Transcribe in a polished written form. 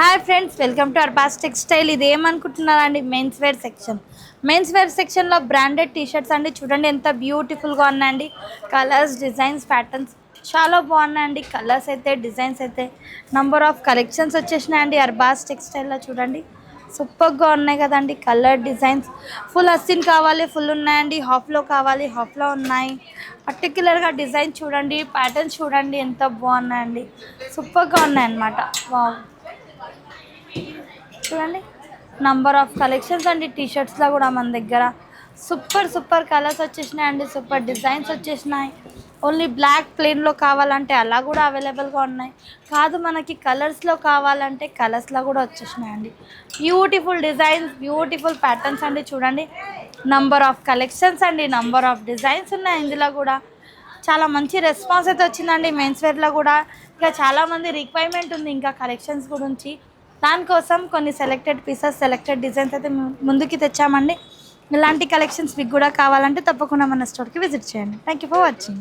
Hi friends, welcome to Arbaz textile. ఇది ఏమనుకుంటున్నారండి? Men's wear section. Men's wear సెక్షన్లో branded t shirts అండి. చూడండి ఎంత బ్యూటిఫుల్గా ఉన్నాయండి. కలర్స్, డిజైన్స్, ప్యాటర్న్స్ చాలా బాగున్నాయండి. కలర్స్ అయితే, డిజైన్స్ అయితే నంబర్ ఆఫ్ కలెక్షన్స్ వచ్చేసినాయండి అర్బాస్ టెక్స్టైల్లో. చూడండి సూపర్గా ఉన్నాయి కదండి. కలర్, డిజైన్స్ ఫుల్ అస్సిన్ కావాలి, ఫుల్ ఉన్నాయండి. హాఫ్లో కావాలి, హాఫ్లో ఉన్నాయి. పర్టిక్యులర్గా డిజైన్ చూడండి, ప్యాటర్న్స్ చూడండి ఎంత బాగున్నాయండి. సూపర్గా ఉన్నాయన్నమాట. వావ్, చూడండి నంబర్ ఆఫ్ కలెక్షన్స్ అండి. టీషర్ట్స్లో కూడా మన దగ్గర సూపర్ కలర్స్ వచ్చేసినాయి అండి. సూపర్ డిజైన్స్ వచ్చేసినాయి. ఓన్లీ బ్లాక్ ప్లెయిన్లో కావాలంటే అలా కూడా అవైలబుల్గా ఉన్నాయి. కాదు మనకి కలర్స్లో కావాలంటే కలర్స్లో కూడా వచ్చేసినాయండి. బ్యూటిఫుల్ డిజైన్స్, బ్యూటిఫుల్ ప్యాటర్న్స్ అండి. చూడండి నంబర్ ఆఫ్ కలెక్షన్స్ అండి, నంబర్ ఆఫ్ డిజైన్స్ ఉన్నాయి ఇందులో కూడా. చాలా మంచి రెస్పాన్స్ అయితే వచ్చిందండి మెన్స్ వేర్లో కూడా. ఇంకా చాలామంది రిక్వైర్మెంట్ ఉంది ఇంకా కలెక్షన్స్ గురించి. దానికోసం కొన్ని సెలెక్టెడ్ పీసెస్, సెలెక్టెడ్ డిజైన్స్ అయితే ముందుకి తెచ్చామండి. ఇలాంటి కలెక్షన్స్ మీకు కూడా కావాలంటే తప్పకుండా మన స్టోర్కి విజిట్ చేయండి. Thank you for watching.